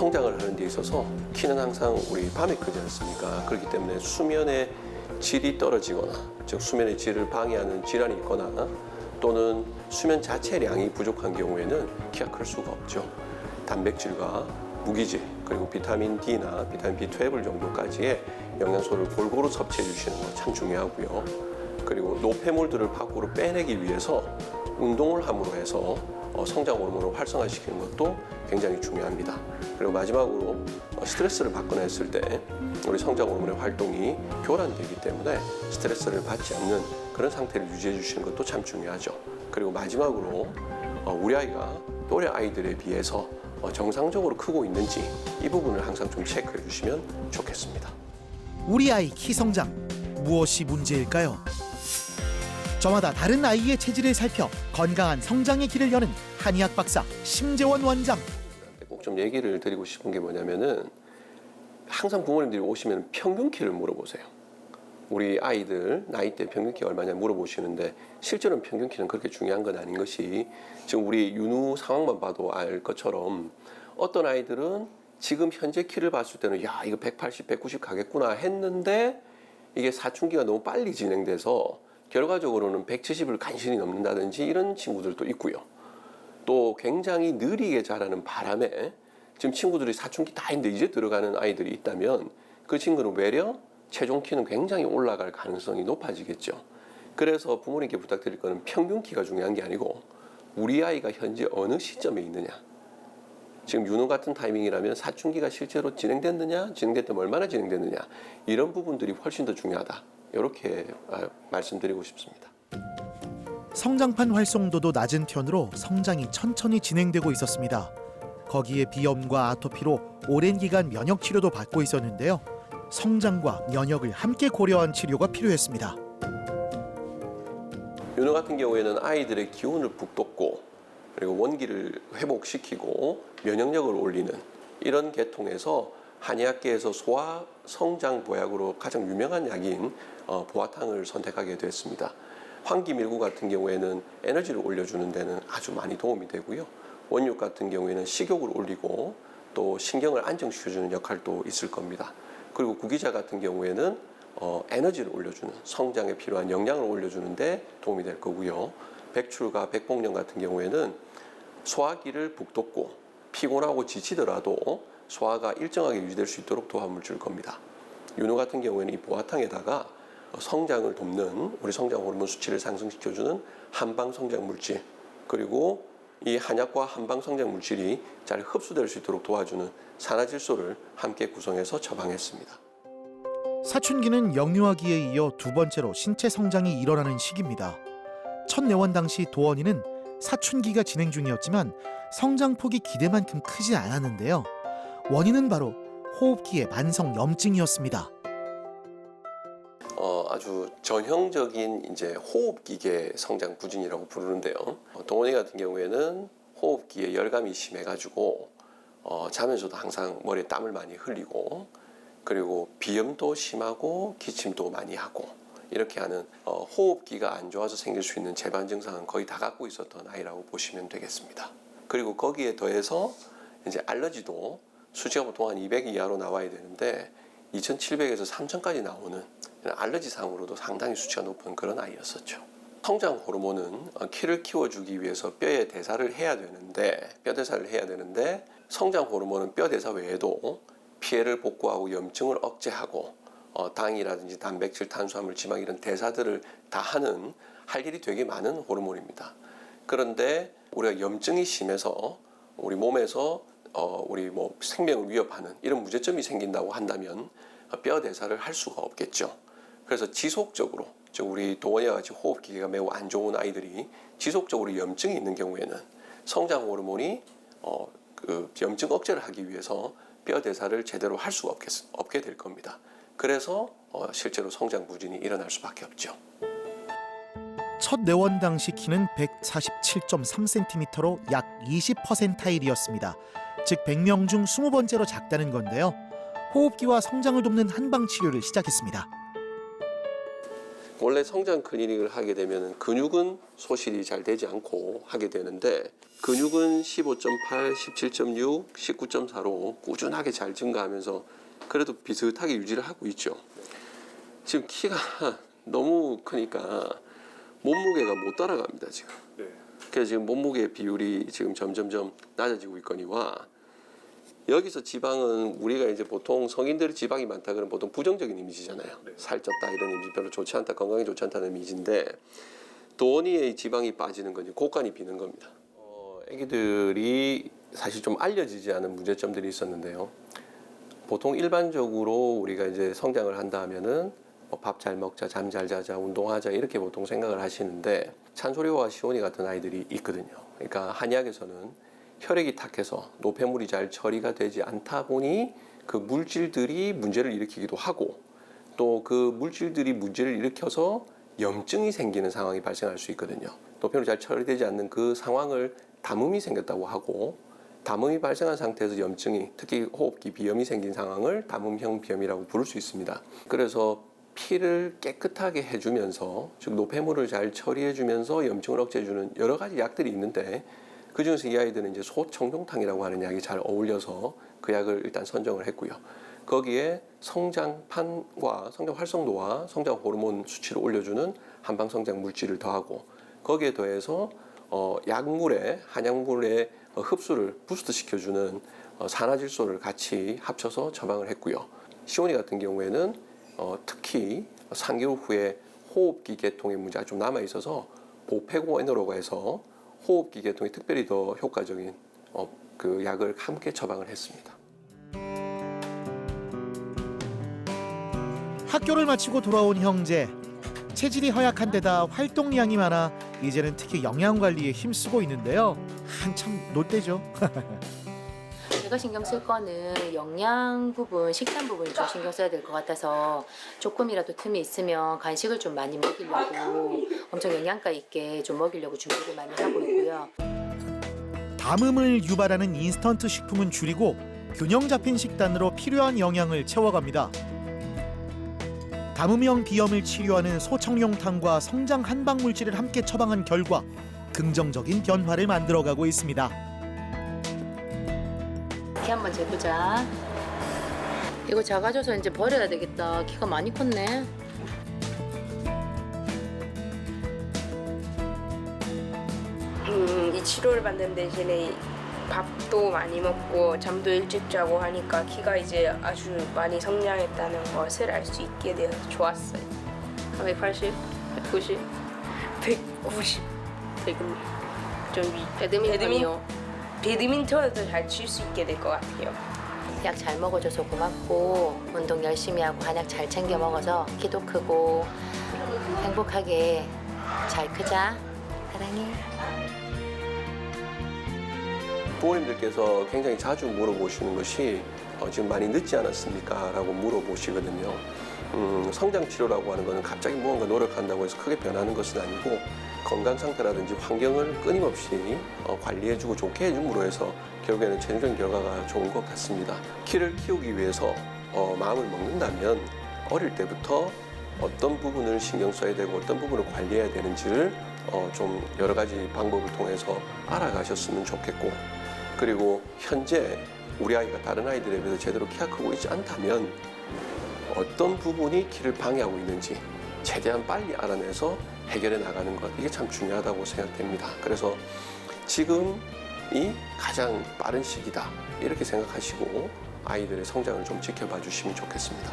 성장을 하는 데 있어서 키는 항상 우리 밤에 크지 않습니까? 그렇기 때문에 수면의 질이 떨어지거나, 즉 수면의 질을 방해하는 질환이 있거나 또는 수면 자체량이 부족한 경우에는 키가 클 수가 없죠. 단백질과 무기질, 그리고 비타민 D나 비타민 B12 정도까지의 영양소를 골고루 섭취해 주시는 거 참 중요하고요. 그리고 노폐물들을 밖으로 빼내기 위해서 운동을 함으로 해서 성장 호르몬을 활성화시키는 것도 굉장히 중요합니다. 그리고 마지막으로 스트레스를 받거나 했을 때 우리 성장 호르몬의 활동이 교란되기 때문에 스트레스를 받지 않는 그런 상태를 유지해 주시는 것도 참 중요하죠. 그리고 마지막으로 우리 아이가 또래 아이들에 비해서 정상적으로 크고 있는지 이 부분을 항상 좀 체크해 주시면 좋겠습니다. 우리 아이 키 성장, 무엇이 문제일까요? 저마다 다른 아이의 체질을 살펴 건강한 성장의 길을 여는 한의학 박사 심재원 원장. 꼭 좀 얘기를 드리고 싶은 게 뭐냐면은 항상 부모님들이 오시면 평균 키를 물어보세요. 우리 아이들 나이대 평균 키 얼마냐 물어보시는데 실제로는 평균 키는 그렇게 중요한 건 아닌 것이 지금 우리 윤우 상황만 봐도 알 것처럼 어떤 아이들은 지금 현재 키를 봤을 때는 야 이거 180, 190 가겠구나 했는데 이게 사춘기가 너무 빨리 진행돼서 결과적으로는 170을 간신히 넘는다든지 이런 친구들도 있고요. 또 굉장히 느리게 자라는 바람에 지금 친구들이 사춘기 다 했는데 이제 들어가는 아이들이 있다면 그 친구는 외려 최종 키는 굉장히 올라갈 가능성이 높아지겠죠. 그래서 부모님께 부탁드릴 거는 평균 키가 중요한 게 아니고 우리 아이가 현재 어느 시점에 있느냐. 지금 윤호 같은 타이밍이라면 사춘기가 실제로 진행됐느냐, 진행됐다면 얼마나 진행됐느냐 이런 부분들이 훨씬 더 중요하다. 이렇게 말씀드리고 싶습니다. 성장판 활성도도 낮은 편으로 성장이 천천히 진행되고 있었습니다. 거기에 비염과 아토피로 오랜 기간 면역 치료도 받고 있었는데요. 성장과 면역을 함께 고려한 치료가 필요했습니다. 윤호 같은 경우에는 아이들의 기운을 북돋고 그리고 원기를 회복시키고 면역력을 올리는 이런 계통에서 한의학계에서 소아 성장 보약으로 가장 유명한 약인 보아탕을 선택하게 됐습니다. 황기밀구 같은 경우에는 에너지를 올려주는 데는 아주 많이 도움이 되고요. 원육 같은 경우에는 식욕을 올리고 또 신경을 안정시켜주는 역할도 있을 겁니다. 그리고 구기자 같은 경우에는 에너지를 올려주는 성장에 필요한 영양을 올려주는 데 도움이 될 거고요. 백출과 백복령 같은 경우에는 소화기를 북돋고 피곤하고 지치더라도 소화가 일정하게 유지될 수 있도록 도움을 줄 겁니다. 윤호 같은 경우에는 이 보아탕에다가 성장을 돕는 우리 성장 호르몬 수치를 상승시켜주는 한방 성장 물질 그리고 이 한약과 한방 성장 물질이 잘 흡수될 수 있도록 도와주는 산화질소를 함께 구성해서 처방했습니다. 사춘기는 영유아기에 이어 두 번째로 신체 성장이 일어나는 시기입니다. 첫 내원 당시 도원이는 사춘기가 진행 중이었지만 성장폭이 기대만큼 크지 않았는데요. 원인은 바로 호흡기의 만성 염증이었습니다. 아주 전형적인 이제 호흡기계 성장 부진이라고 부르는데요. 동원이 같은 경우에는 호흡기에 열감이 심해가지고 자면서도 항상 머리에 땀을 많이 흘리고 그리고 비염도 심하고 기침도 많이 하고 이렇게 하는 호흡기가 안 좋아서 생길 수 있는 재반 증상은 거의 다 갖고 있었던 아이라고 보시면 되겠습니다. 그리고 거기에 더해서 이제 알러지도 수치가 보통 한 200 이하로 나와야 되는데 2700에서 3000까지 나오는 알러지상으로도 상당히 수치가 높은 그런 아이였었죠. 성장 호르몬은 키를 키워주기 위해서 뼈의 대사를 해야 되는데 뼈 대사를 해야 되는데 성장 호르몬은 뼈 대사 외에도 피해를 복구하고 염증을 억제하고 당이라든지 단백질, 탄수화물, 지방 이런 대사들을 다 하는 할 일이 되게 많은 호르몬입니다. 그런데 우리가 염증이 심해서 우리 몸에서 우리 뭐 생명을 위협하는 이런 문제점이 생긴다고 한다면 뼈 대사를 할 수가 없겠죠. 그래서 지속적으로 즉 우리 도원이와 같이 호흡기계가 매우 안 좋은 아이들이 지속적으로 염증이 있는 경우에는 성장 호르몬이 그 염증 억제를 하기 위해서 뼈 대사를 제대로 할 수가 없게 될 겁니다. 그래서 실제로 성장 부진이 일어날 수밖에 없죠. 첫 내원 당시 키는 147.3cm로 약 20%였습니다. 즉 100명 중 20번째로 작다는 건데요. 호흡기와 성장을 돕는 한방 치료를 시작했습니다. 원래 성장 클리닉을 하게 되면 근육은 소실이 잘 되지 않고 하게 되는데 근육은 15.8, 17.6, 19.4로 꾸준하게 잘 증가하면서 그래도 비슷하게 유지를 하고 있죠. 지금 키가 너무 크니까 몸무게가 못 따라갑니다, 지금. 네. 그래서 지금 몸무게 비율이 지금 점점점 낮아지고 있거니와 여기서 지방은 우리가 이제 보통 성인들이 지방이 많다 그러면 보통 부정적인 이미지잖아요. 네. 살쪘다 이런 이미지 별로 좋지 않다, 건강에 좋지 않다는 이미지인데 도원이의 지방이 빠지는 건 고관이 비는 겁니다. 아기들이 사실 좀 알려지지 않은 문제점들이 있었는데요. 보통 일반적으로 우리가 이제 성장을 한다 하면은 밥 잘 먹자, 잠 잘 자자, 운동하자 이렇게 보통 생각을 하시는데 찬소리와 시온이 같은 아이들이 있거든요. 그러니까 한의학에서는 혈액이 탁해서 노폐물이 잘 처리가 되지 않다 보니 그 물질들이 문제를 일으키기도 하고 또 그 물질들이 문제를 일으켜서 염증이 생기는 상황이 발생할 수 있거든요. 노폐물이 잘 처리되지 않는 그 상황을 담음이 생겼다고 하고 담음이 발생한 상태에서 염증이 특히 호흡기 비염이 생긴 상황을 담음형 비염이라고 부를 수 있습니다. 그래서 피를 깨끗하게 해주면서 즉 노폐물을 잘 처리해주면서 염증을 억제해주는 여러 가지 약들이 있는데 그중에서 이 아이들은 이제 소청룡탕이라고 하는 약이 잘 어울려서 그 약을 일단 선정을 했고요. 거기에 성장판과 성장 활성도와 성장 호르몬 수치를 올려주는 한방 성장 물질을 더하고 거기에 더해서 약물에 한약물의 흡수를 부스트 시켜주는 산화질소를 같이 합쳐서 처방을 했고요. 시온이 같은 경우에는 특히 3개월 후에 호흡기 계통의 문제가 좀 남아 있어서 보페고에너라고 해서 호흡기 계통에 특별히 더 효과적인 그 약을 함께 처방을 했습니다. 학교를 마치고 돌아온 형제. 체질이 허약한 데다 활동량이 많아 이제는 특히 영양 관리에 힘쓰고 있는데요. 한참 놀 때죠. 제가 신경 쓸 거는 영양 부분, 식단 부분을 좀 신경 써야 될 것 같아서 조금이라도 틈이 있으면 간식을 좀 많이 먹이려고 엄청 영양가 있게 좀 먹이려고 준비를 많이 하고 있고요. 담음을 유발하는 인스턴트 식품은 줄이고 균형 잡힌 식단으로 필요한 영양을 채워갑니다. 담음형 비염을 치료하는 소청룡탕과 성장 한방 물질을 함께 처방한 결과 긍정적인 변화를 만들어가고 있습니다. 키 한번 재보자. 이거 작아져서 이제 버려야 되겠다. 키가 많이 컸네. 이 치료를 받는 대신에 밥도 많이 먹고 잠도 일찍 자고 하니까 키가 이제 아주 많이 성장했다는 것을 알 수 있게 되어서 좋았어요. 180, 190, 190. 좀 배드민턴이요. 배드민턴을 더 잘 칠 수 있게 될 것 같아요. 약 잘 먹어줘서 고맙고 운동 열심히 하고 한약 잘 챙겨 먹어서 키도 크고 행복하게 잘 크자. 사랑해. 부모님들께서 굉장히 자주 물어보시는 것이 지금 많이 늦지 않았습니까? 라고 물어보시거든요. 성장 치료라고 하는 것은 갑자기 무언가 노력한다고 해서 크게 변하는 것은 아니고 건강 상태라든지 환경을 끊임없이 관리해주고 좋게 해줌으로 해서 결국에는 최종적인 결과가 좋은 것 같습니다. 키를 키우기 위해서 마음을 먹는다면 어릴 때부터 어떤 부분을 신경 써야 되고 어떤 부분을 관리해야 되는지를 좀 여러 가지 방법을 통해서 알아가셨으면 좋겠고 그리고 현재 우리 아이가 다른 아이들에 비해서 제대로 키가 크고 있지 않다면 어떤 부분이 키를 방해하고 있는지 최대한 빨리 알아내서 해결해 나가는 것 이게 참 중요하다고 생각됩니다. 그래서 지금이 가장 빠른 시기다 이렇게 생각하시고 아이들의 성장을 좀 지켜봐 주시면 좋겠습니다.